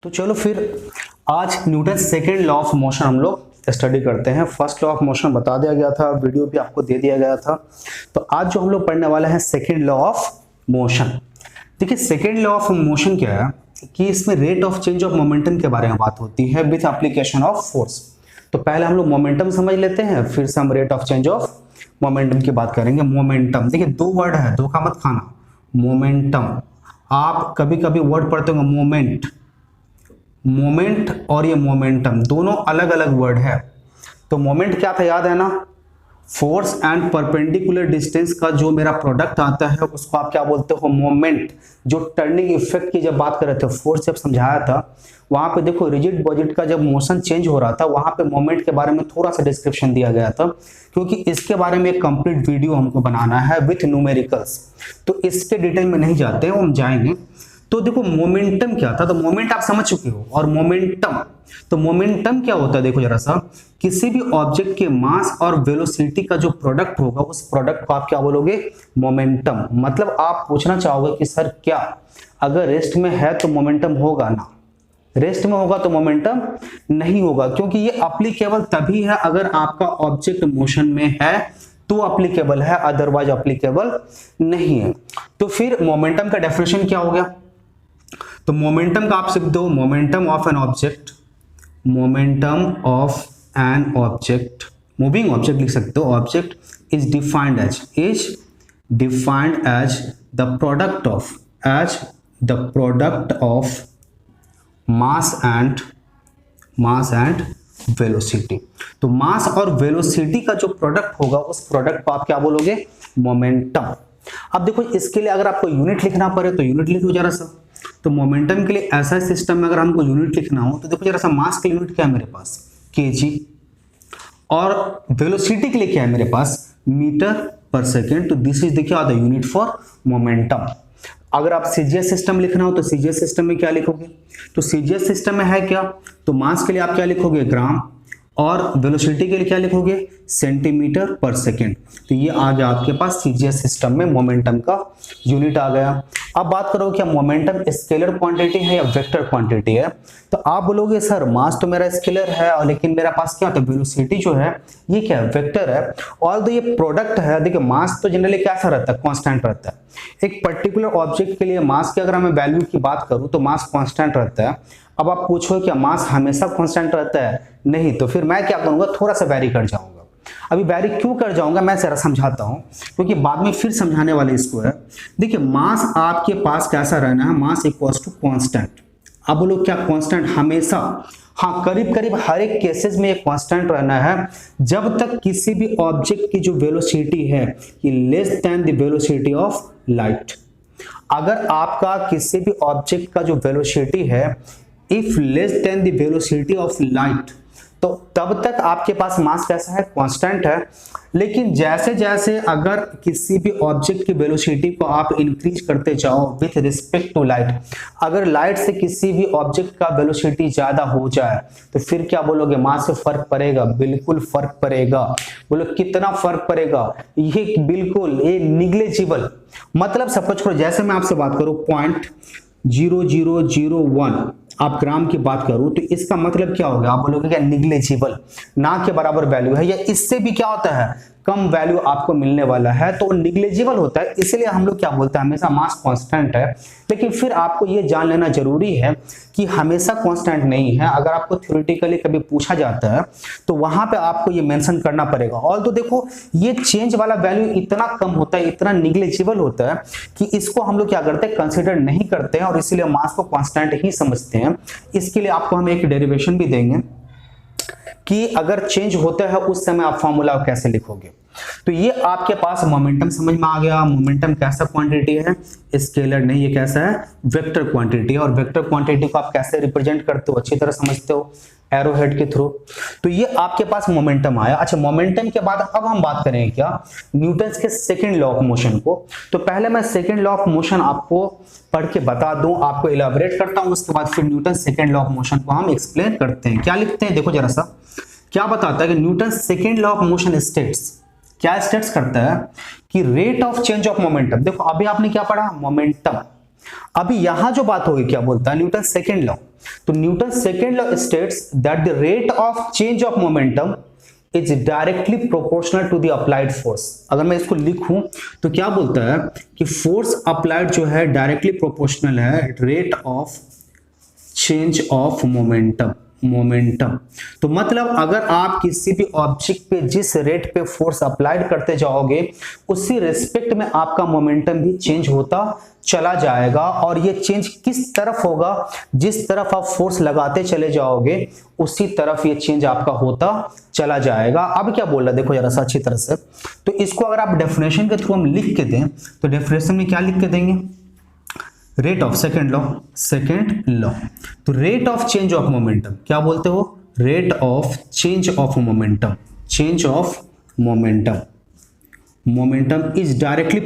तो चलो फिर आज Newton second law of motion हम लोग स्टडी करते हैं। फर्स्ट लॉ ऑफ मोशन बता दिया गया था, वीडियो भी आपको दे दिया गया था। तो आज जो हम लोग पढ़ने वाला है सेकेंड लॉ ऑफ मोशन। देखिए सेकेंड लॉ ऑफ मोशन क्या है कि इसमें rate of change of momentum के बारे में बात होती है विथ एप्लीकेशन ऑफ फोर्स। तो पहले हम लोग मोमेंटम समझ लेते हैं, फिर से हम rate of change of momentum की बात करेंगे। मोमेंटम देखिए दो वर्ड है, धोखा मत खाना। मोमेंटम, आप कभी कभी वर्ड पढ़ते होंगे मोमेंट, मोमेंट और ये मोमेंटम दोनों अलग अलग वर्ड है। तो मोमेंट क्या था याद है ना, फोर्स एंड परपेंडिकुलर डिस्टेंस का जो मेरा प्रोडक्ट आता है उसको आप क्या बोलते हो, मोमेंट। जो टर्निंग इफेक्ट की जब बात कर रहे थे, फोर्स जब समझाया था वहां पे देखो रिजिड बॉडी का जब मोशन चेंज हो रहा था वहां पे मोमेंट के बारे में थोड़ा सा डिस्क्रिप्शन दिया गया था, क्योंकि इसके बारे में एक कंप्लीट वीडियो हमको बनाना है विथ न्यूमेरिकल्स। तो इसके डिटेल में नहीं जाते हैं, हम जाएंगे। तो देखो मोमेंटम क्या था, तो मोमेंट आप समझ चुके हो। और मोमेंटम, तो मोमेंटम क्या होता है देखो जरा सा, किसी भी ऑब्जेक्ट के मास और वेलोसिटी का जो प्रोडक्ट होगा उस प्रोडक्ट को आप क्या बोलोगे, मोमेंटम। मतलब आप पूछना चाहोगे कि सर क्या अगर रेस्ट में है तो मोमेंटम होगा ना, रेस्ट में होगा तो मोमेंटम नहीं होगा, क्योंकि ये अप्लीकेबल तभी है अगर आपका ऑब्जेक्ट मोशन में है तो अप्लीकेबल है, अदरवाइज अप्लीकेबल नहीं है। तो फिर मोमेंटम का डेफिनेशन क्या हो गया, तो मोमेंटम का आप सीख दो, momentum of an object, momentum of an object, moving object लिख सकते हो, object is defined as the product of mass and velocity. तो मास और वेलोसिटी का जो प्रोडक्ट होगा उस प्रोडक्ट को आप क्या बोलोगे, मोमेंटम। अब देखो इसके लिए अगर आपको यूनिट लिखना पड़े तो यूनिट लिखो जरा सा। तो मोमेंटम के लिए ऐसा सिस्टम में अगर हमको यूनिट लिखना हो तो देखो जरा सा, मास के यूनिट क्या है मेरे पास, केजी, और वेलोसिटी के लिए क्या है मेरे पास, मीटर पर सेकेंड। तो दिस इज देखिए द यूनिट फॉर मोमेंटम। अगर आप सीजीएस सिस्टम लिखना हो तो सीजीएस सिस्टम में क्या लिखोगे, तो सीजीएस सिस्टम में है क्या, तो मास के लिए आप क्या लिखोगे, ग्राम, और वेलोसिटी के लिए क्या लिखोगे, सेंटीमीटर पर सेकेंड। तो ये आ गया आपके पास सीजीएस सिस्टम में मोमेंटम का यूनिट आ गया। अब बात करो क्या मोमेंटम स्केलर क्वांटिटी है या वेक्टर क्वांटिटी है, तो आप बोलोगे सर मास तो मेरा स्केलर है और लेकिन मेरा पास क्या होता है, वेलोसिटी जो है ये क्या है, वेक्टर है। और तो ये प्रोडक्ट है, देखिए मास तो जनरली कैसा रहता है, कांस्टेंट रहता है। एक पर्टिकुलर ऑब्जेक्ट के लिए मास की अगर मैं वैल्यू की बात करूं तो मास कांस्टेंट रहता है। अब आप पूछो क्या मास हमेशा कांस्टेंट रहता है, नहीं। तो फिर मैं क्या करूंगा, थोड़ा सा वैरी कर जाऊंगा। अभी वैरी क्यों कर जाऊंगा मैं जरा समझाता हूं, क्योंकि बाद में फिर समझाने वाले इसको है। देखिए मास आपके पास कैसा रहना है, मास इक्वल्स टू कांस्टेंट। अब बोलो क्या कांस्टेंट हमेशा, हाँ करीब करीब हर एक केसेस में एक कांस्टेंट रहना है जब तक किसी भी ऑब्जेक्ट की जो वेलोसिटी है ये less than the velocity of light. अगर आपका किसी भी ऑब्जेक्ट का जो वेलोसिटी है if less than the velocity of light, तो तब तक आपके पास मास कैसा है, कांस्टेंट है। लेकिन जैसे जैसे अगर किसी भी ऑब्जेक्ट की वेलोसिटी को आप इंक्रीज करते जाओ विथ रिस्पेक्ट टू लाइट, अगर लाइट से किसी भी ऑब्जेक्ट का वेलोसिटी ज्यादा हो जाए तो फिर क्या बोलोगे, मास से फर्क पड़ेगा, बिल्कुल फर्क पड़ेगा। बोलो कितना फर्क पड़ेगा, ये बिल्कुल ये निग्लेजिबल। मतलब सपोज करो जैसे मैं आपसे बात करूं 0.0001 आप ग्राम की बात करूं तो इसका मतलब क्या होगा, आप बोलोगे क्या, निग्लेजिबल, ना के बराबर वैल्यू है, या इससे भी क्या होता है कम वैल्यू आपको मिलने वाला है तो निग्लेजिबल होता है। इसलिए हम लोग क्या बोलते हैं, हमेशा मास कांस्टेंट है। लेकिन फिर आपको ये जान लेना जरूरी है कि हमेशा कांस्टेंट नहीं है। अगर आपको थ्योरेटिकली कभी पूछा जाता है तो वहां पे आपको ये मेंशन करना पड़ेगा। और तो देखो ये चेंज वाला वैल्यू इतना कम होता है, इतना निग्लेजिबल होता है कि इसको हम लोग क्या करते हैं, कंसिडर नहीं करते हैं, और इसीलिए मास को कांस्टेंट ही समझते हैं। इसके लिए आपको हम एक डेरिवेशन भी देंगे कि अगर चेंज होता है उस समय आप फॉर्मूला कैसे लिखोगे। तो ये आपके पास मोमेंटम समझ में आ गया। मोमेंटम कैसा क्वांटिटी है, स्केलर नहीं, ये कैसा है, वेक्टर क्वांटिटी। और वेक्टर क्वांटिटी को आप कैसे रिप्रेजेंट करते हो, अच्छी तरह समझते हो, एरो हेड के थ्रू। तो ये आपके पास मोमेंटम आया। अच्छा मोमेंटम के बाद अब हम बात करेंगे क्या, न्यूटन के सेकेंड लॉ ऑफ मोशन को। तो पहले मैं सेकेंड लॉ ऑफ मोशन आपको पढ़ के बता दूं, आपको इलाबोरेट करता हूं, उसके बाद फिर Newton second law of motion को हम एक्सप्लेन करते हैं। क्या लिखते हैं देखो जरा सा, क्या बताता है कि Newton second law of motion states, क्या स्टेट्स करता है कि rate of change of momentum. देखो अभी आपने क्या पढ़ा, मोमेंटम। अभी यहां जो बात होगी क्या बोलता है न्यूटन सेकेंड लॉ, तो Newton second law states that the rate of change of momentum is directly proportional to the applied force. अगर मैं इसको लिखूं तो क्या बोलता है कि फोर्स अप्लाइड जो है डायरेक्टली प्रोपोर्शनल है rate of change of momentum. तो मतलब अगर आप किसी भी ऑब्जेक्ट पे जिस रेट पे फोर्स अप्लाइड करते जाओगे उसी रिस्पेक्ट में आपका मोमेंटम भी चेंज होता चला जाएगा। और ये चेंज किस तरफ होगा, जिस तरफ आप फोर्स लगाते चले जाओगे उसी तरफ ये चेंज आपका होता चला जाएगा। अब क्या बोल रहा है देखो जरा सा अच्छी तरह से, तो इसको अगर आप डेफिनेशन के थ्रू हम लिख के दें तो डेफिनेशन में क्या लिख के देंगे, रेट ऑफ सेकेंड लॉ। तो rate of change of momentum क्या बोलते हो, rate of change of momentum is directly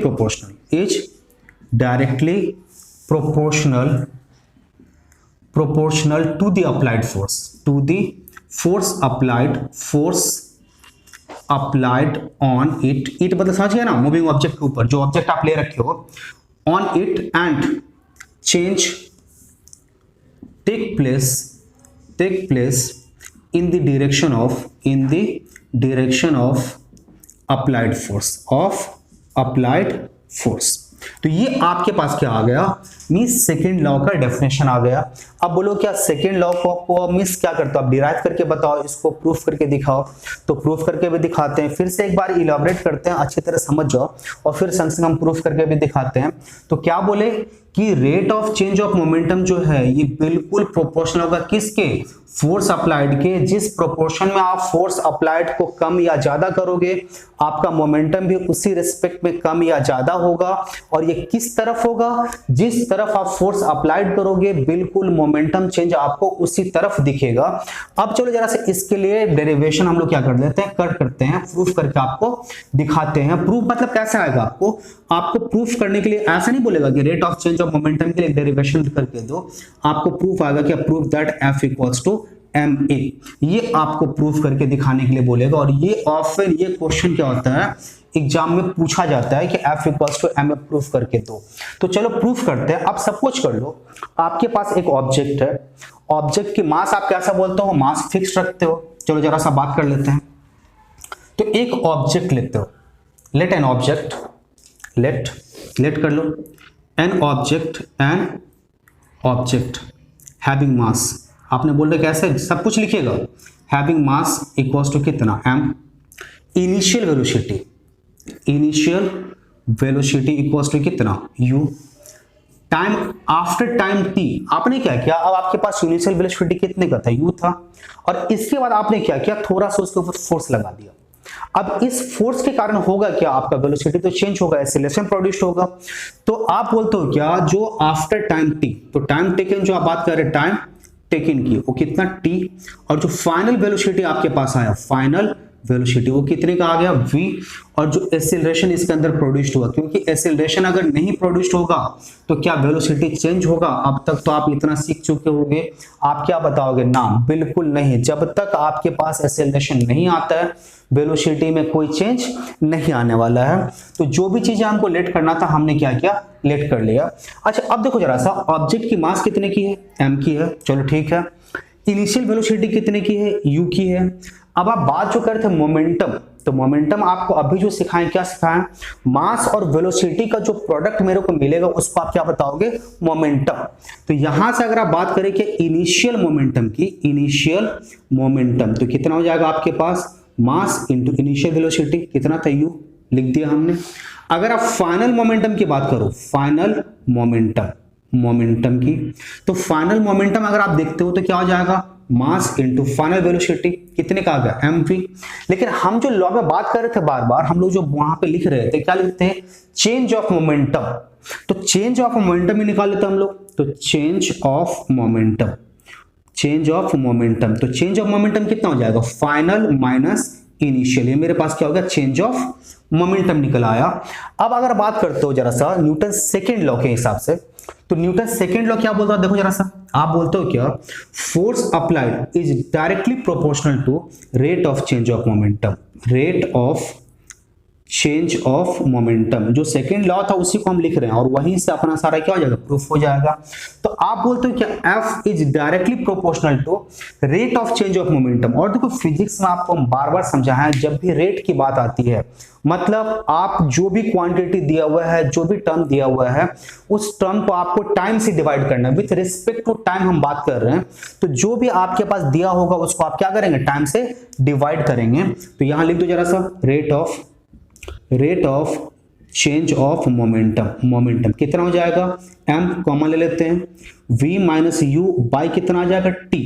proportional to the applied force applied on it मतलब समझ गया ना, मूविंग ऑब्जेक्ट के ऊपर जो ऑब्जेक्ट आप ले रखे हो on it and change take place in the direction of applied force। तो ये आपके पास क्या आ गया, मींस सेकेंड लॉ का डेफिनेशन आ गया। अब बोलो क्या सेकेंड लॉ को मींस क्या करते हो, आप डिराइव करके बताओ, इसको प्रूफ करके दिखाओ। तो प्रूफ करके भी दिखाते हैं, फिर से एक बार इलैबोरेट करते हैं, अच्छी तरह समझ जाओ और फिर संग संग हम प्रूफ करके भी दिखाते हैं। तो क्या बोले कि rate of change of momentum जो है ये बिल्कुल प्रोपोर्शनल होगा किसके, फोर्स अप्लाइड के। जिस प्रोपोर्शन में आप फोर्स अप्लाइड को कम या ज्यादा करोगे आपका मोमेंटम भी उसी रिस्पेक्ट में कम या ज्यादा होगा। और ये किस तरफ होगा, जिस तरफ आप फोर्स अप्लाइड करोगे बिल्कुल मोमेंटम चेंज आपको उसी तरफ दिखेगा। अब चलो जरा से इसके लिए डेरिवेशन हम लोग क्या कर लेते हैं, करते हैं, प्रूफ करके आपको दिखाते हैं। प्रूफ मतलब कैसे आएगा, आपको प्रूफ करने के लिए ऐसा नहीं बोलेगा कि rate of change of momentum के लिए डेरिवेशन करके दो, आपको प्रूफ आएगा कि proof that F equals to ma, ये आपको प्रूफ करके दिखाने के लिए बोलेगा। और ये ऑफन ये क्वेश्चन क्या होता है एग्जाम में पूछा जाता है कि F equals to ma proof करके दो। तो चलो प्रूफ करते हैं। अब सपोज कर लो आपके पास एक ऑब्जेक्ट है, ऑब्जेक्ट की मास आप कैसा बोलते हो, मास फिक्स रखते हो। चलो जरा सा बात कर लेते हैं। तो एक ऑब्जेक्ट लेते हो, लेट एन ऑब्जेक्ट, लेट कर लो एन ऑब्जेक्ट हैविंग मास। आपने बोल रहे कैसे, सब कुछ लिखिएगा, हैविंग मास इक्वल्स टू कितना m, initial velocity equals to कितना u, time after time t। आपने क्या किया, अब आपके पास इनिशियल वेलोसिटी कितने का था, u था, और इसके बाद आपने क्या किया, थोड़ा सा उसके ऊपर फोर्स लगा दिया। अब इस फोर्स के कारण होगा क्या, आपका वेलोसिटी तो चेंज होगा, एक्सेलरेशन प्रोड्यूस होगा। तो आप बोलते हो क्या, जो आफ्टर टाइम t, तो टाइम टेकन जो आप बात कर रहे हैं टाइम टेकन की वो कितना t, और जो फाइनल वेलोसिटी आपके पास आया, फाइनल वेलोसिटी वो कितने का आ गया v, और जो एक्सेलरेशन इसके अंदर प्रोड्यूस्ड हुआ, क्योंकि एक्सेलरेशन अगर नहीं प्रोड्यूस्ड होगा तो क्या वेलोसिटी चेंज होगा। अब तक तो आप इतना सीख चुके होंगे, आप क्या बताओगे, ना बिल्कुल नहीं। जब तक आपके पास एक्सेलरेशन नहीं आता है वेलोसिटी में कोई चेंज नहीं आने वाला है। तो जो भी चीजें हमको लेट करना था हमने क्या किया, लेट कर लिया। अच्छा अब देखो जरा सा, ऑब्जेक्ट की मास कितने की है, m की है, चलो ठीक है। इनिशियल वेलोसिटी कितने की है, u की है। अब आप बात जो कर रहे थे मोमेंटम, तो मोमेंटम आपको अभी जो सिखाएं, क्या सिखाएं, मास और वेलोसिटी का जो प्रोडक्ट मेरे को मिलेगा उसको आप क्या बताओगे, मोमेंटम। तो यहां से अगर आप बात करें कि इनिशियल मोमेंटम की, इनिशियल मोमेंटम तो कितना हो जाएगा आपके पास, मास इंटू इनिशियल वेलोसिटी कितना था, u लिख दिया हमने। अगर आप फाइनल मोमेंटम की बात करो, फाइनल मोमेंटम की, तो फाइनल मोमेंटम अगर आप देखते हो तो क्या हो जाएगा, मास इंटू फाइनल वेलोसिटी कितने का आ गया, mv। लेकिन हम जो लॉ में बात कर रहे थे बार बार, हम लोग जो वहां पे लिख रहे थे, क्या लिखते हैं, चेंज ऑफ मोमेंटम। तो चेंज ऑफ मोमेंटम ही निकाल लेते हैं हम लोग। तो चेंज ऑफ मोमेंटम, तो चेंज ऑफ मोमेंटम कितना हो जाएगा, फाइनल माइनस इनिशियल। ये मेरे पास क्या हो गया, चेंज ऑफ मोमेंटम निकल आया। अब अगर बात करते हो जरा सा न्यूटन सेकेंड लॉ के हिसाब से, तो न्यूटन सेकेंड लॉ क्या बोलता है, देखो जरा सा, आप बोलते हो क्या, force applied is directly proportional to rate of change of momentum, rate of change of momentum, जो सेकंड लॉ था उसी को हम लिख रहे हैं और वहीं से अपना सारा क्या हो जाएगा, प्रूफ हो जाएगा। तो आप बोलते हो क्या F is directly proportional to rate of change of momentum. और देखो फिजिक्स में आपको हम बार बार समझाया है, जब भी रेट की बात आती है मतलब आप जो भी क्वांटिटी दिया हुआ है, जो भी टर्म दिया हुआ है, उस टर्म को आपको टाइम से डिवाइड करना है। विथ रिस्पेक्ट टू टाइम हम बात कर रहे हैं, तो जो भी आपके पास दिया होगा उसको आप क्या करेंगे, टाइम से डिवाइड करेंगे। तो यहां लिख दो जरा सा, rate of change of momentum कितना हो जाएगा, m कॉमन ले लेते हैं, v माइनस यू बाई कितना आ जाएगा, t।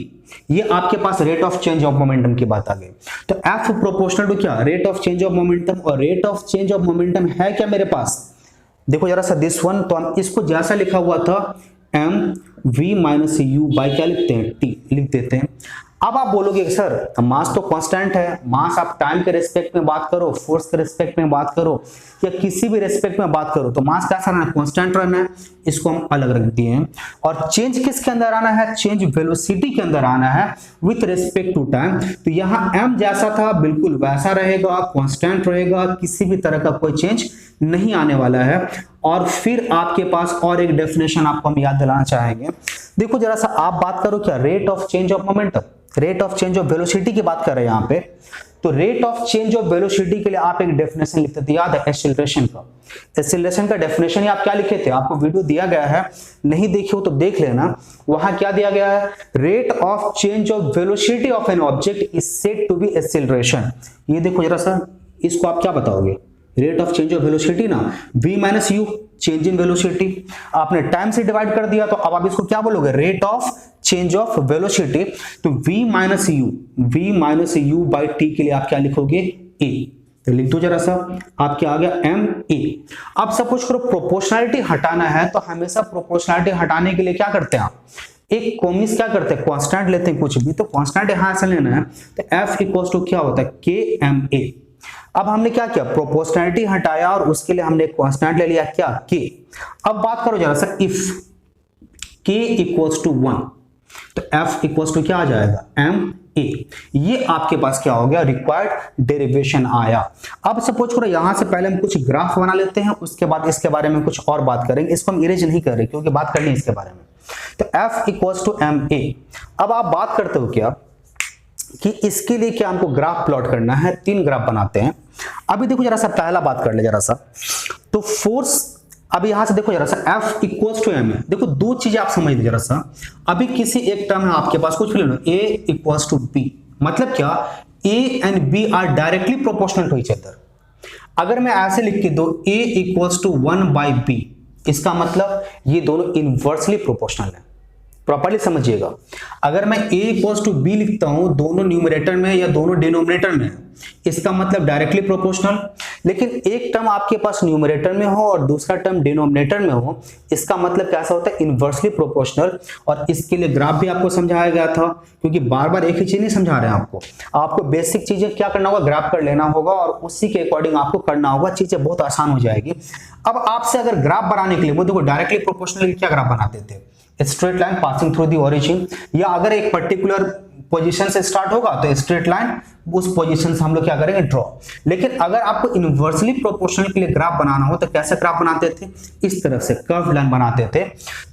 ये आपके पास rate of change of momentum की बात आ गई। तो f प्रोपोर्शनल टू क्या, rate of change of momentum, और rate of change of momentum है क्या मेरे पास, देखो जरा सा दिस वन। तो हम इसको जैसा लिखा हुआ था m v minus U by क्या लिखते हैं, t लिख देते हैं। अब आप बोलोगे सर मास तो कांस्टेंट है, मास आप टाइम के रिस्पेक्ट में बात करो, फोर्स के रिस्पेक्ट में बात करो या किसी भी रिस्पेक्ट में बात करो, तो मास कैसा रहना है, कांस्टेंट रहना है। इसको हम अलग रख दिए हैं। और चेंज किसके अंदर आना है, चेंज वेलोसिटी के अंदर आना है विथ रिस्पेक्ट टू टाइम। तो यहाँ m जैसा था बिल्कुल वैसा रहेगा, कांस्टेंट रहेगा, किसी भी तरह का कोई चेंज नहीं आने वाला है। और फिर आपके पास और एक डेफिनेशन आपको हम याद दिलाना चाहेंगे। देखो जरा सा आप बात करो क्या, rate of change of momentum, rate of change of velocity की बात कर रहे हैं यहाँ पे। तो rate of change of velocity के लिए आप एक डेफिनेशन लिखते थे, याद है, एक्सीलरेशन का। एक्सीलरेशन का डेफिनेशन ही आप क्या लिखे थे, आपको वीडियो दिया गया है, नहीं देखे हो तो देख लेना। वहां क्या दिया गया है, rate of change of velocity of an object is said to be acceleration. ये देखो जरा सा, इसको आप क्या बताओगे, rate of change of velocity ना, v minus U change in velocity, आपने टाइम से डिवाइड कर दिया, तो अब आप इसको क्या बोलोगे, rate of change of velocity. तो v minus U by T के लिए आप क्या लिखोगे, a। तो लिख दो जरा सा, आप क्या आ गया, m a। अब सपोज करो प्रोपोर्शनैलिटी हटाना है, तो हमेशा प्रोपोर्शनैलिटी हटाने के लिए क्या करते हैं आप, एक कॉमिस क्या करते हैं, कांस्टेंट लेते हैं कुछ भी, तो कांस्टेंट यहां से लेना है, तो f इक्वल्स टू क्या होता है, kma। अब हमने क्या किया, प्रोपोर्शनैलिटी हटाया और उसके लिए हमने कांस्टेंट ले लिया क्या, k। अब बात करो जरा सा, इफ k इक्वल्स टू 1, तो f इक्वल्स टू क्या आ जाएगा, ma। ये आपके पास क्या हो गया, रिक्वायर्ड डेरिवेशन आया। अब सपोज करो यहां से पहले हम कुछ ग्राफ बना लेते हैं, उसके बाद इसके बारे में कुछ और बात करेंगे। इसको हम इरेज नहीं कर रहे क्योंकि बात करनी है इसके बारे में। तो f इक्वल्स टू ma। अब आप बात करते हो क्या कि इसके लिए क्या हमको ग्राफ प्लॉट करना है, 3 ग्राफ बनाते हैं। अभी देखो जरा सा, पहला बात कर ले जरा सा, तो फोर्स, अभी यहां से देखो जरा सा, F इक्वल्स टू m है। देखो दो चीजें आप समझ लीजिए जरा सा, अभी किसी एक टर्म है आपके पास, कुछ भी ले लो, a इक्वल्स टू b, मतलब क्या, a and b are directly proportional to each other. अगर मैं ऐसे लिख के दो a equals to 1 by b, इसका मतलब ये दोनों इनवर्सली प्रोपोर्शनल है। प्रॉपर्ली समझिएगा, अगर मैं a इक्वल्स टू b लिखता हूं दोनों न्यूमरेटर में या दोनों डिनोमिनेटर में, इसका मतलब डायरेक्टली प्रोपोर्शनल। लेकिन एक टर्म आपके पास न्यूमरेटर में हो और दूसरा टर्म डिनोमिनेटर में हो, इसका मतलब कैसा होता है, इनवर्सली प्रोपोर्शनल। और इसके लिए ग्राफ भी आपको समझाया गया था, क्योंकि बार बार एक ही चीज नहीं समझा रहे हैं आपको बेसिक चीजें क्या करना होगा, ग्राफ कर लेना होगा और उसी के अकॉर्डिंग आपको करना होगा, चीजें बहुत आसान हो जाएगी। अब आपसे अगर ग्राफ बनाने के लिए, वो देखो डायरेक्टली प्रोपोर्शनल क्या ग्राफ बनाते थे, straight line passing through the origin, या अगर एक पर्टिकुलर पोजीशन से स्टार्ट होगा तो स्ट्रेट लाइन उस पोजीशन से हम लोग क्या करेंगे, ड्रॉ। लेकिन अगर आपको इनवर्सली प्रोपोर्शनल के लिए ग्राफ बनाना हो तो कैसे ग्राफ बनाते थे, इस तरह से कर्व लाइन बनाते थे।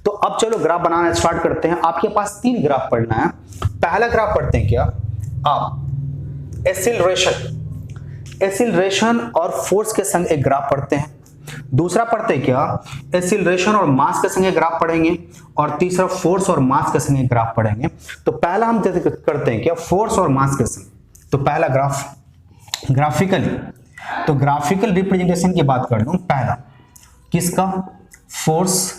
तो अब चलो ग्राफ बनाना स्टार्ट करते हैं। आपके पास 3 ग्राफ पढ़ना है। पहला ग्राफ पढ़ते हैं क्या आप, एक्सीलरेशन और फोर्स के संग एक ग्राफ पढ़ते हैं। दूसरा पढ़ते हैं क्या, एक्सीलरेशन और मास के संग ग्राफ पढ़ेंगे, और तीसरा फोर्स और मास के संग ग्राफ पढ़ेंगे। तो पहला हम करते हैं क्या, फोर्स और मास के संग। तो पहला ग्राफ ग्राफिकली, तो ग्राफिकल रिप्रेजेंटेशन की बात कर लूं, पहला किसका, फोर्स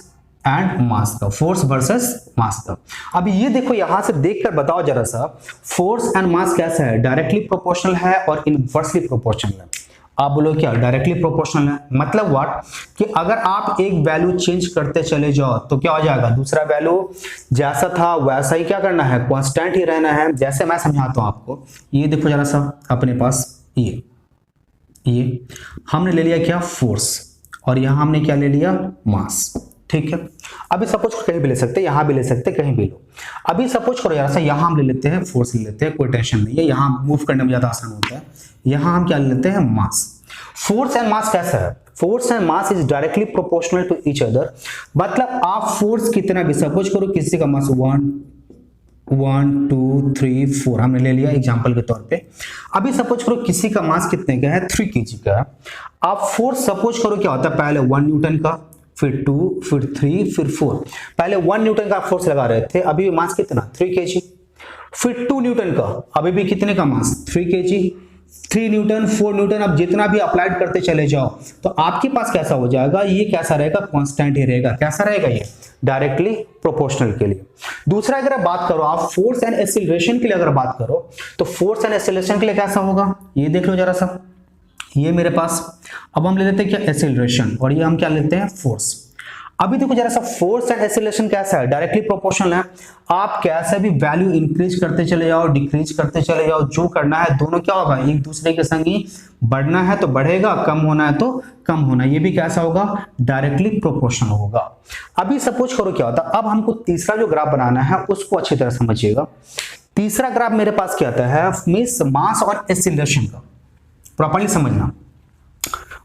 एंड मास का, फोर्स वर्सेस मास का। अभी ये देखो यहां से देखकर बताओ जरा सा, फोर्स एंड मास कैसा है, डायरेक्टली प्रोपोर्शनल है और इनवर्सली प्रोपोर्शनल है। आप बोलो क्या, डायरेक्टली प्रोपोर्शनल है, मतलब व्हाट, कि अगर आप एक वैल्यू चेंज करते चले जाओ तो क्या हो जाएगा, दूसरा वैल्यू जैसा था वैसा ही क्या करना है, कांस्टेंट ही रहना है। जैसे मैं समझाता हूं आपको, ये देखो जरा सा अपने पास, ये हमने ले लिया क्या, फोर्स, और यहां हमने क्या ले लिया, मास। ठीक है। अभी सपोज कहीं भी ले सकते हैं, यहां भी ले सकते हैं, कहीं भी लो। अभी सपोज करो यार, यहां हम ले लेते हैं फोर्स, ले लेते हैं, कोई टेंशन नहीं है, यहां मूव करने में ज्यादा आसान होता है। यहां हम क्या ले लेते हैं, मास। फोर्स एंड मास कैसा है, force and mass is directly proportional to each other. मतलब आप फोर्स कितना भी, सपोज करो किसी का मास 1 2 3 4 हमने ले लिया एग्जांपल के तौर पे। अभी सपोज करो किसी का मास कितने का है, 3 kg का है। आप फोर्स सपोज करो क्या होता है, पहले 1 न्यूटन का, फिर 2, फिर 3, फिर 4। पहले 1 न्यूटन का फोर्स लगा रहे थे, अभी मास कितना 3 kg। फिर 2 न्यूटन का, अभी भी कितने का मास 3 kg। 3 न्यूटन, 4 न्यूटन, अब जितना भी अप्लाइड करते चले जाओ तो आपके पास कैसा हो जाएगा, ये कैसा रहेगा, कांस्टेंट ही रहेगा। कैसा रहेगा, ये डायरेक्टली प्रोपोर्शनल के लिए। दूसरा अगर बात करो आप फोर्स एंड एक्सीलरेशन के लिए अगर बात करो, तो फोर्स एंड एक्सीलरेशन के लिए कैसा होगा, ये देख लो जरा सा, ये मेरे पास। अब हम ले लेते हैं क्या, एक्सीलरेशन, और ये हम क्या लेते हैं, फोर्स। अभी देखो जरा सा, फोर्स एंड एक्सीलरेशन कैसा है, डायरेक्टली प्रोपोर्शनल है। आप कैसे भी वैल्यू इंक्रीज करते चले जाओ, डिक्रीज करते चले जाओ, जो करना है दोनों क्या होगा, एक दूसरे के संग ही। बढ़ना है तो बढ़ेगा, कम होना है तो कम होना, ये भी कैसा होगा, डायरेक्टली प्रोपोर्शनल होगा। अभी सपोज करो क्या होता है, अब हमको तीसरा जो ग्राफ बनाना है उसको अच्छी तरह समझिएगा। तीसरा ग्राफ मेरे पास क्या आता है, मींस मास और एक्सीलरेशन का, प्रॉपर्ली समझना।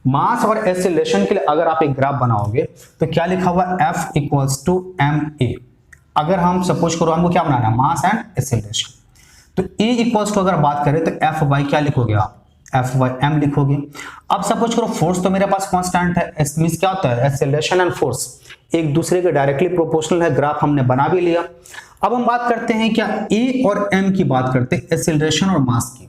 मास और एक्सीलरेशन के लिए अगर आप एक ग्राफ बनाओगे तो क्या लिखा हुआ, F इक्वल्स टू ma। अगर हम सपोज करो हमको क्या बनाना है, मास एंड एक्सीलरेशन, तो A इक्वल्स टू अगर बात करें तो F बाई क्या लिखोगे आप, F बाई m लिखोगे। अब सपोज करो फोर्स तो मेरे पास कांस्टेंट है, मींस क्या होता है, एक्सीलरेशन एंड फोर्स एक दूसरे के डायरेक्टली प्रोपोर्शनल है। ग्राफ हमने बना भी लिया। अब हम बात करते हैं क्या, A और m की बात करते हैं, एक्सीलरेशन और मास की।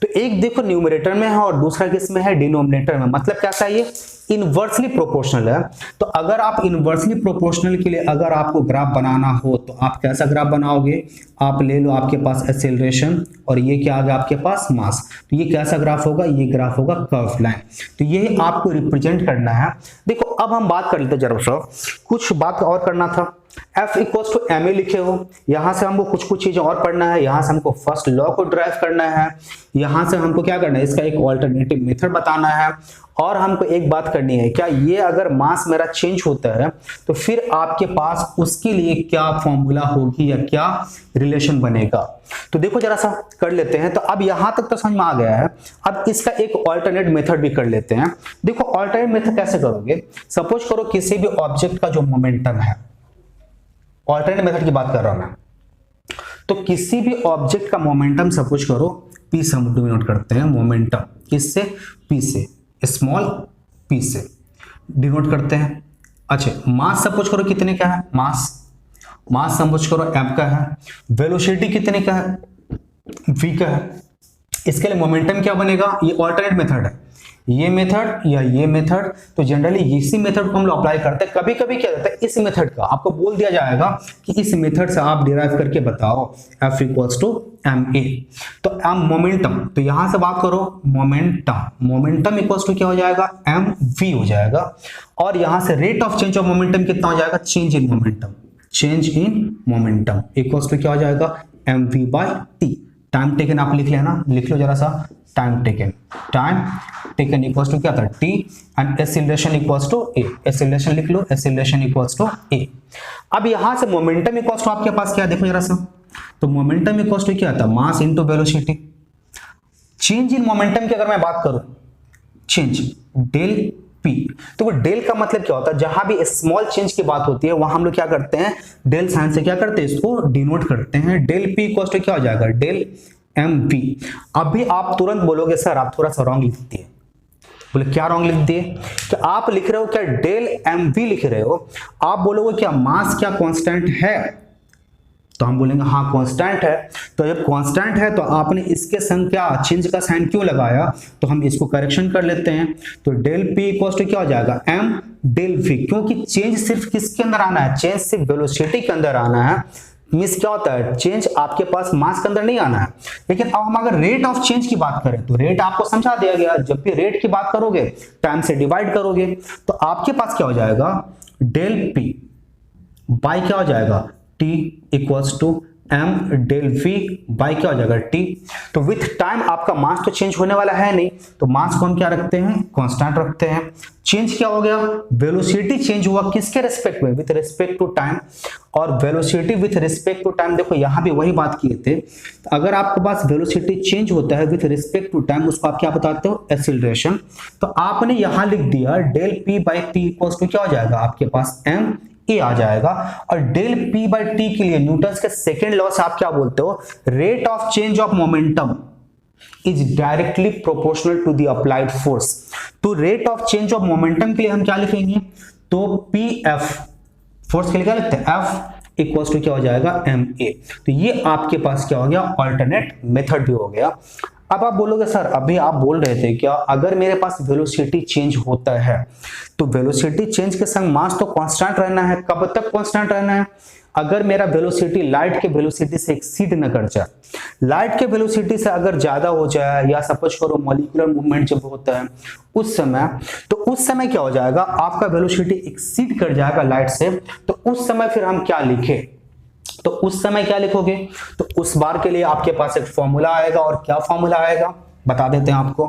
तो एक देखो न्यूमरेटर में है और दूसरा किसमें है, डिनोमिनेटर में। मतलब कैसा है, ये इनवर्सली प्रोपोर्शनल है। तो अगर आप इनवर्सली प्रोपोर्शनल के लिए अगर आपको ग्राफ बनाना हो तो आप कैसा ग्राफ बनाओगे, आप ले लो आपके पास एक्सीलरेशन और ये क्या आ गया आपके पास मास, तो ये कैसा ग्राफ होगा, ये ग्राफ होगा कर्व लाइन। तो ये आपको रिप्रेजेंट करना है। देखो अब हम बात कर लेते हैं जरा सा, कुछ बात और करना था। F इक्वल्स टू ma लिखे हो, यहां से हमको कुछ चीजें और पढ़ना है। यहां से हमको फर्स्ट लॉ को ड्राइव करना है, यहां से हमको क्या करना है, इसका एक ऑल्टरनेटिव मेथड बताना है। और हमको एक बात करनी है, क्या ये अगर मास मेरा चेंज होता है तो फिर आपके पास उसके लिए क्या फॉर्मूला होगी या क्या रिलेशन बनेगा। तो देखो जरा सा कर लेते हैं। तो अब यहां तक तो समझ में आ गया है। अब इसका एक ऑल्टरनेट मेथड भी कर लेते हैं। देखो ऑल्टरनेट मेथड कैसे करोगे, सपोज करो किसी भी ऑब्जेक्ट का जो मोमेंटम है, ऑल्टरनेट मेथड की बात कर रहा हूं मैं, तो किसी भी ऑब्जेक्ट का मोमेंटम सपोज करो p से हम डिनोट करते हैं मोमेंटम, किससे, p से, स्मॉल p से डिनोट करते हैं। अच्छा मास सपोज करो कितने का है, मास सपोज करो m का है। वेलोसिटी कितने का है, v का है। इसके लिए मोमेंटम क्या बनेगा, ये ऑल्टरनेट मेथड है, ये मेथड या ये मेथड। तो जनरली इसी मेथड को हम लोग अप्लाई करते हैं। कभी कभी क्या होता है, इस मेथड का आपको बोल दिया जाएगा कि इस मेथड से आप डिराइव करके बताओ F इक्वल्स टू ma। तो मोमेंटम, तो यहां से बात करो मोमेंटम इक्वल्स टू क्या हो जाएगा, mv हो जाएगा। और यहां से rate of change of momentum कितना हो जाएगा, change in momentum equals to क्या हो जाएगा, mv by t। Time taken आप लिख लेना, लिख लो जरा सा, टाइम टेकन इक्वल्स टू क्या था, t and acceleration equals to a। Acceleration लिख लो, एक्सीलरेशन इक्वल्स टू a। अब यहां से मोमेंटम इक्वल्स टू आपके पास क्या, देखो जरा सा, तो मोमेंटम इक्वल्स टू क्या था, mass into velocity. Change in momentum की अगर मैं बात करूं, चेंज डेल p, तो वो डेल का मतलब क्या होता है, जहां भी स्मॉल चेंज की बात होती है वहां हम लोग क्या करते हैं, डेल साइन से क्या करते हैं, इसको डिनोट करते हैं। डेल p इक्वल्स टू क्या हो जाएगा, डेल mv। अभी आप तुरंत बोलोगे सर आप थोड़ा सा रॉन्ग लिख दिए, बोले क्या रॉन्ग लिख दिए, तो आप लिख रहे हो क्या डेल mv लिख रहे हो। आप बोलोगे क्या मास क्या कांस्टेंट है, तो हम बोलेंगे हाँ कांस्टेंट है। तो जब कांस्टेंट है तो आपने इसके संग क्या चेंज का साइन क्यों लगाया, तो हम इसको करेक्शन कर लेते हैं। तो डेल p इक्वल्स टू क्या हो जाएगा, m डेल v, क्योंकि चेंज सिर्फ किसके अंदर आना है, चेंज सिर्फ वेलोसिटी के अंदर आना है। मींस क्या होता है, चेंज आपके पास मास के अंदर नहीं आना है। लेकिन अब हम अगर रेट ऑफ चेंज की बात करें तो रेट आपको समझा दिया गया, जब भी रेट की बात करोगे टाइम से डिवाइड करोगे तो आपके पास क्या हो जाएगा, डेल p बाई क्या हो जाएगा, t equals to M del V by क्या हो जाएगा टी। तो विथ टाइम आपका मास तो चेंज होने वाला है नहीं, तो मास को हम क्या रखते हैं, कांस्टेंट रखते हैं। चेंज क्या हो गया, वेलोसिटी चेंज हुआ किसके रिस्पेक्ट में, विथ रिस्पेक्ट टू टाइम। और velocity with respect to time, देखो यहां भी वही बात किए थे, अगर आपके पास वेलोसिटी चेंज होता है विथ रिस्पेक्ट टू टाइम, उसको आप क्या बताते हो, एक्सीलरेशन। तो आपने यहां लिख दिया del P by T equals to क्या हो जाएगा आपके पास एम ए आ जाएगा। और डेल पी बाई टी के लिए न्यूटन के सेकेंड लॉ से आप क्या बोलते हो, rate of change of momentum is directly proportional to the applied force. तो rate of change of momentum के लिए हम क्या लिखेंगे, तो पी एफ, फोर्स के लिए क्या लिखते हैं, एफ इक्वल्स टू क्या हो जाएगा एम ए। तो ये आपके पास क्या हो गया, ऑल्टरनेट मेथड भी हो गया। अब आप बोलोगे सर अभी आप बोल रहे थे क्या, अगर मेरे पास वेलोसिटी चेंज होता है तो वेलोसिटी चेंज के संग मास तो कांस्टेंट रहना है, कब तक कांस्टेंट रहना है, अगर मेरा वेलोसिटी लाइट के वेलोसिटी से एक्सीड न कर जाए। लाइट के वेलोसिटी से अगर ज्यादा हो जाए, या सपोज करो मॉलिक्यूलर मूवमेंट जब होता है उस समय, तो उस समय क्या हो जाएगा, आपका वेलोसिटी एक्सीड कर जाएगा लाइट से, तो उस समय फिर हम क्या लिखे, तो उस समय क्या लिखोगे, तो उस बार के लिए आपके पास एक फॉर्मूला आएगा, और क्या फॉर्मूला आएगा बता देते हैं आपको।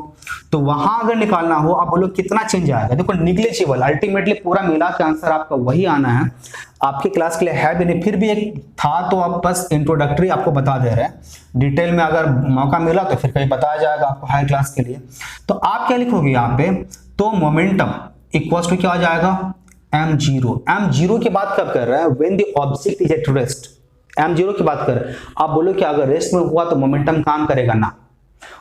तो वहां अगर निकालना हो, आप बोलो कितना चेंज आएगा, देखो निग्लिजिबल, अल्टीमेटली पूरा मिला के आंसर आपका वही आना है। आपके क्लास के लिए है भी नहीं, फिर भी एक था तो आप बस इंट्रोडक्टरी आपको बता दे रहे हैं, डिटेल में अगर मौका मिला तो फिर कहीं बताया जाएगा आपको हाई क्लास के लिए। तो आप क्या लिखोगे यहाँ पे, तो मोमेंटम इक्वल्स टू क्या हो जाएगा एम जीरो। एम जीरो की बात कब कर रहे हैं, when the object is at rest, M zero की बात कर। आप बोलो कि अगर रेस्ट में हुआ तो मोमेंटम काम करेगा ना,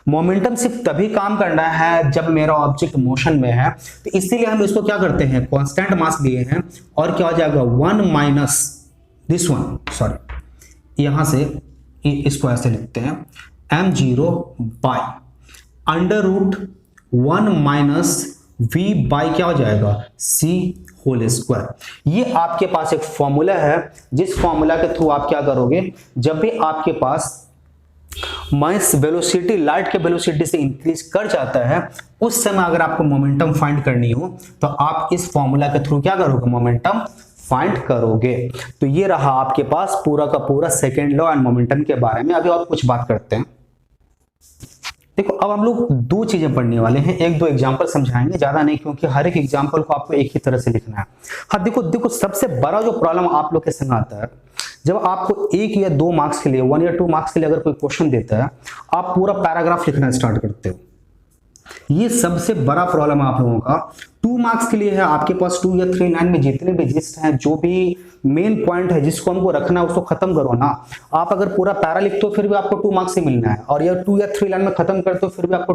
मोमेंटम सिर्फ तभी काम करना है जब मेरा ऑब्जेक्ट मोशन में है। तो इसीलिए हम इसको क्या करते हैं, कांस्टेंट मास लिए हैं, और क्या हो जाएगा 1 माइनस दिस वन, सॉरी यहां से इसको ऐसे लिखते हैं M zero by under root 1 minus V by क्या हो जाएगा सी होल स्क्वायर। ये आपके पास एक फॉर्मूला है, जिस फॉर्मूला के थ्रू आप क्या करोगे, जब भी आपके पास मास वेलोसिटी लाइट के वेलोसिटी से इंक्रीज कर जाता है, उस समय अगर आपको मोमेंटम फाइंड करनी हो तो आप इस फॉर्मूला के थ्रू क्या करोगे, मोमेंटम फाइंड करोगे। तो ये रहा आपके पास पूरा का पूरा सेकेंड लॉ एंड मोमेंटम के बारे में। अभी और कुछ बात करते हैं। देखो अब हम लोग दो चीजें पढ़ने वाले हैं, एक दो एग्जांपल समझाएंगे, ज्यादा नहीं, क्योंकि हर एक एग्जांपल को आपको एक ही तरह से लिखना है। हाँ देखो सबसे बड़ा जो प्रॉब्लम आप लोग के संग आता है, जब आपको 1 या 2 मार्क्स के लिए, 1 या 2 मार्क्स के लिए अगर कोई क्वेश्चन देता है, आप पूरा पैराग्राफ लिखना स्टार्ट करते हो। ये सबसे बड़ा प्रॉब्लम आप लोगों का 2 मार्क्स के लिए है। आपके पास 2 या 3 लाइन में जितने भी जिस्ट हैं, जो भी मेन पॉइंट है जिसको हमको रखना है उसको खत्म करो ना। आप अगर पूरा पैरा लिखते हो फिर भी आपको 2 मार्क्स ही मिलना है, और या 2 या 3 लाइन में खत्म करते हो फिर भी आपको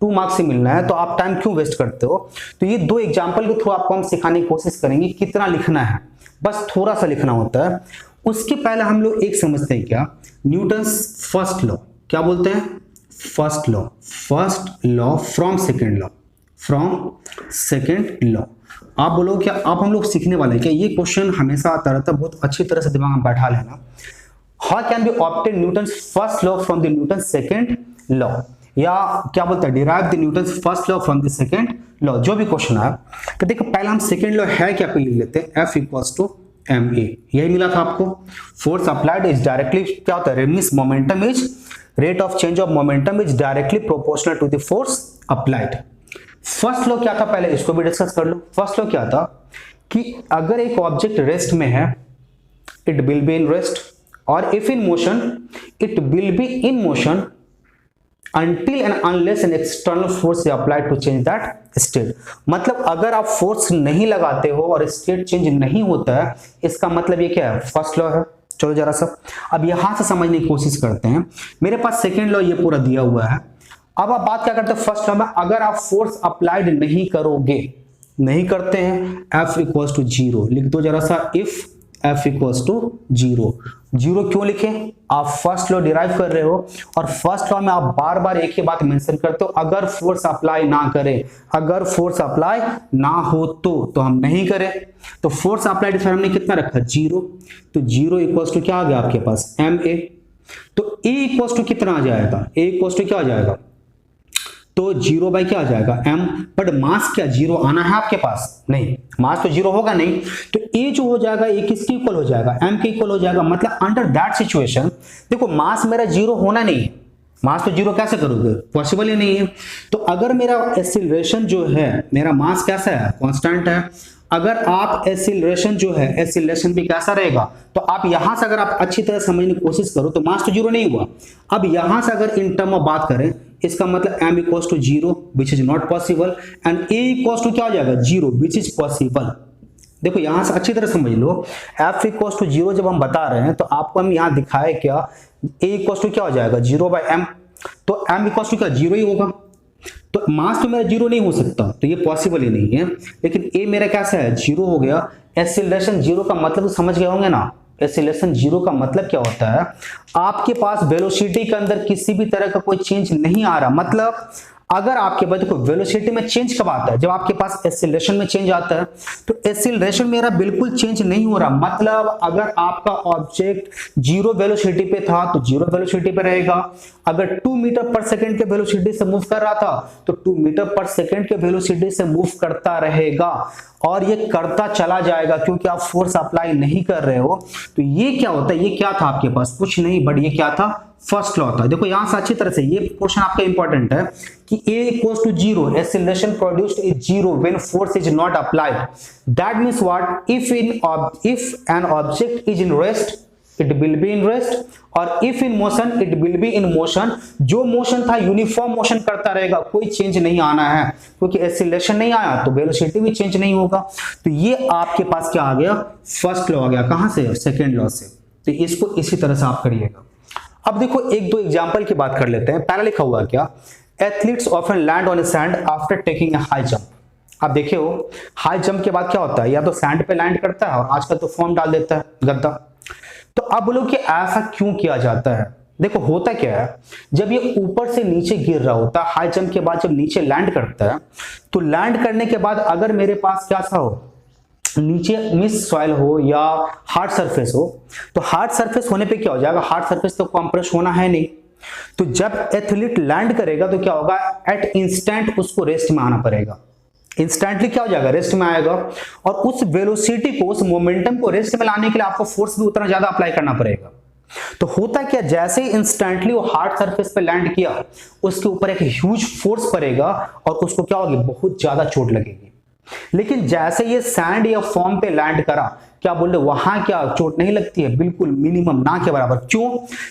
2 मार्क्स ही मिलना है, तो आप टाइम क्यों वेस्ट करते हो। तो ये 2 एग्जाम्पल के थ्रू आपको हम सिखाने की कोशिश करेंगे कितना लिखना है, बस थोड़ा सा लिखना होता है। उसके पहले हम लोग एक समझते हैं क्या, न्यूटन्स फर्स्ट लॉ, क्या बोलते हैं, first law from second law. आप बोलो क्या, आप हम लोग सीखने वाले हैं क्या, ये क्वेश्चन हमेशा आता रहता है, बहुत अच्छी तरह से दिमाग में बैठा लेना। How can be obtain Newton's first law from the Newton's second law, या क्या बोलते हैं, derive the Newton's first law from the second law, जो भी क्वेश्चन है। तो देखो पहले हम सेकेंड लॉ है क्या पे लिख लेते हैं, F equals to M A, यही मिला था आपको। फोर्स अप्लाइड इज डायरेक्टली क्या होता है, means momentum is rate of change of momentum is directly proportional to the force applied. First law क्या था, पहले इसको भी डिस्कस कर लो। फर्स्ट लॉ क्या था कि अगर एक ऑब्जेक्ट रेस्ट में है, it will be in rest, और if in motion it will be in motion until and unless an external force is applied to change that state। मतलब अगर आप फोर्स नहीं लगाते हो और स्टेट चेंज नहीं होता है, इसका मतलब ये क्या है, फर्स्ट लॉ है। चलो जरा सा अब यहां से समझने की कोशिश करते हैं। मेरे पास सेकेंड लॉ ये पूरा दिया हुआ है। अब आप बात क्या करते हैं फर्स्ट लॉ में, अगर आप फोर्स अप्लाइड नहीं करोगे, नहीं करते हैं, F इक्वल्स टू 0 लिख दो जरा सा, इफ F इक्वल्स टू 0 क्यों लिखे, आप फर्स्ट लॉ डिराइव कर रहे हो, और फर्स्ट लॉ में आप बार बार एक ही बात मेंशन करते हो, अगर फोर्स अप्लाई ना करें, अगर फोर्स अप्लाई ना हो तो हम नहीं करें। तो फोर्स अप्लाइड फिर हमने कितना रखा 0, तो 0 इक्वल्स टू क्या आ गया आपके पास एम ए। तो ए इक्वल्स टू कितना आ जाएगा, ए इक्वल्स टू क्या आ जाएगा तो 0 बाई क्या आ जाएगा m, बट मास क्या 0 आना है आपके पास? नहीं, मास तो 0 होगा नहीं। तो ये जो हो जाएगा ये किसके इक्वल हो जाएगा? m के इक्वल हो जाएगा। मतलब अंडर दैट सिचुएशन देखो मास मेरा 0 होना नहीं है, मास तो 0 कैसे करोगे? पॉसिबल ही नहीं है। तो अगर मेरा एक्सीलरेशन जो है, मेरा मास कैसा है? कांस्टेंट है। अगर आप एक्सीलरेशन जो है, एक्सीलरेशन भी कैसा रहेगा? तो आप यहां से अगर आप अच्छी तरह समझने की कोशिश करो तो मास तो 0 नहीं हुआ। अब यहां से अगर इन टर्म में बात करें, इसका मतलब m equals to 0 which is not possible and a equals to क्या हो जाएगा? 0 विच इज पॉसिबल। देखो यहां से अच्छी तरह समझ लो, f इक्वल्स टू 0 जब हम बता रहे हैं तो आपको हम यहां दिखाए क्या, a इक्वल्स टू क्या हो जाएगा? 0 बाई m। तो m इक्वल्स टू क्या 0 ही होगा। तो मास तो मेरा 0 नहीं हो सकता, तो ये पॉसिबल ही नहीं है। लेकिन a मेरा कैसा है? 0 हो गया। एक्सीलरेशन 0 का मतलब तो समझ गए होंगे ना। एक्सीलरेशन 0 का मतलब क्या होता है? आपके पास वेलोसिटी के अंदर किसी भी तरह का कोई चेंज नहीं आ रहा। मतलब अगर आपके पास देखो वेलोसिटी में चेंज कब आता है? जब आपके पास एक्सीलरेशन में चेंज आता है। तो एक्सीलरेशन मेरा बिल्कुल चेंज नहीं हो रहा। मतलब अगर आपका ऑब्जेक्ट 0 वेलोसिटी पे था तो 0 वेलोसिटी पे रहेगा। अगर 2 मीटर पर सेकंड के वेलोसिटी से मूव कर रहा था तो 2 मीटर पर सेकंड के वेलोसिटी से मूव करता रहेगा और ये करता चला जाएगा, क्योंकि आप फोर्स अप्लाई नहीं कर रहे हो। तो ये क्या होता है? ये क्या था आपके पास? कुछ नहीं, बट ये क्या था? फर्स्ट लॉ था। देखो यहां से अच्छी तरह से ये क्वेश्चन आपका इंपॉर्टेंट है कि a equals to 0, acceleration produced is 0 when force is not applied. That means what? If an object is in rest it will be in rest, और if in motion it will be in motion. जो motion था uniform motion करता रहेगा, कोई change नहीं आना है, क्योंकि एक्सीलरेशन नहीं आया तो वेलोसिटी भी चेंज नहीं होगा। तो ये आपके पास क्या आ गया? फर्स्ट लॉ आ गया। कहां से? सेकेंड लॉ से। तो इसको इसी तरह से आप करिएगा। अब देखो एक दो एग्जांपल की बात कर लेते हैं। पहला लिखा हुआ क्या? Athletes often land on A sand after taking a high jump. आप देखे हो हाई जंप के बाद क्या होता है? या तो सैंड पे लैंड करता है और आजकल तो फोम डाल देता है, गद्दा। तो अब बोलो कि ऐसा क्यों किया जाता है? देखो होता क्या है, जब ये ऊपर से नीचे गिर रहा होता है हाई जंप के बाद, जब नीचे लैंड करता है तो लैंड करने के बाद अगर मेरे पास क्या सा हो, नीचे मिस सॉइल हो या हार्ड सरफेस हो, तो हार्ड सरफेस होने पे क्या हो जाएगा? हार्ड सरफेस तो कंप्रेस होना है नहीं। तो जब एथलीट लैंड करेगा तो क्या होगा? एट इंस्टेंट उसको रेस्ट में आना पड़ेगा। इंस्टेंटली क्या हो जाएगा? रेस्ट में आएगा। और उस वेलोसिटी को, उस मोमेंटम को रेस्ट में लाने के लिए आपको फोर्स भी उतना ज्यादा अप्लाई करना पड़ेगा। तो होता क्या, जैसे ही इंस्टेंटली वो हार्ड सरफेस पे लैंड किया, उसके ऊपर एक ह्यूज फोर्स पड़ेगा और उसको क्या होगी? बहुत ज्यादा चोट लगेगी। लेकिन जैसे ये सैंड या फॉर्म पे लैंड करा, क्या बोल रहे, वहां क्या चोट नहीं लगती है? बिल्कुल मिनिमम, ना के बराबर। क्यों?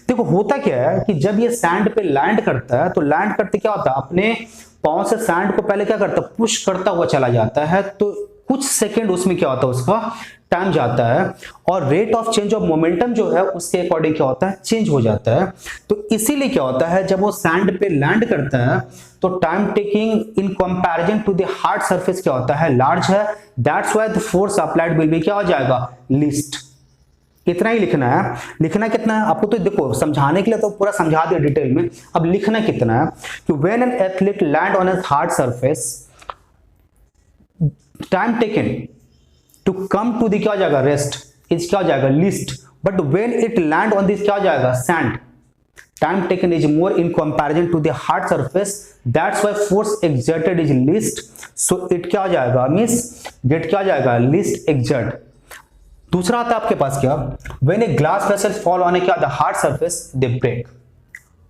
देखो होता क्या है कि जब ये सैंड पे लैंड करता है तो लैंड करते क्या होता है? अपने पांव से सैंड को पहले क्या करता है? पुश करता हुआ चला जाता है। तो कुछ सेकंड उसमें क्या होता है? उसका टाइम जाता है और rate of change of momentum जो है उसके अकॉर्डिंग क्या होता है? चेंज हो जाता है। तो इसीलिए क्या होता है, जब वो सैंड पे लैंड करता है तो time taking in comparison to the hard surface क्या होता है? लार्ज है। That's why the force applied will be क्या हो जाएगा? लीस्ट। इतना ही लिखना है। लिखना कितना है आपको? तो देखो समझाने के लिए तो पूरा समझा दिया डिटेल में। अब लिखना कितना है कि when an athlete land on a hard surface, time taken to come to the क्या हो जाएगा? रेस्ट इज क्या हो जाएगा? Least. But when it land on this क्या हो जाएगा? Sand. Time taken is more in comparison to the hard surface, that's why force exerted is least. So it क्या हो जाएगा? मींस गेट क्या हो जाएगा? Least exert. दूसरा आता है आपके पास क्या? When a glass vessel fall on a क्या? The hard surface they break.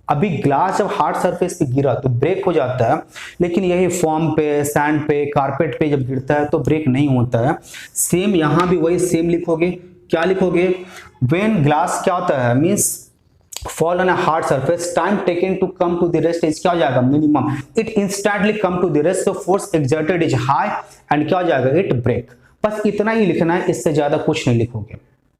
अभी ग्लास जब हार्ड सरफेस पे गिरा तो ब्रेक हो जाता है, लेकिन यही फॉर्म पे, सैंड पे, कारपेट पे जब गिरता है तो ब्रेक नहीं होता है। सेम यहां भी वही सेम लिखोगे। क्या लिखोगे? व्हेन ग्लास क्या होता है? Means fall on a hard surface, time taken to come to the rest is क्या हो जाएगा? Minimum. It instantly come to the rest, so force exerted is high and क्या हो जाएगा? It break. बस इतना ही लिखना है, इससे ज्यादा कुछ नहीं लिखोगे।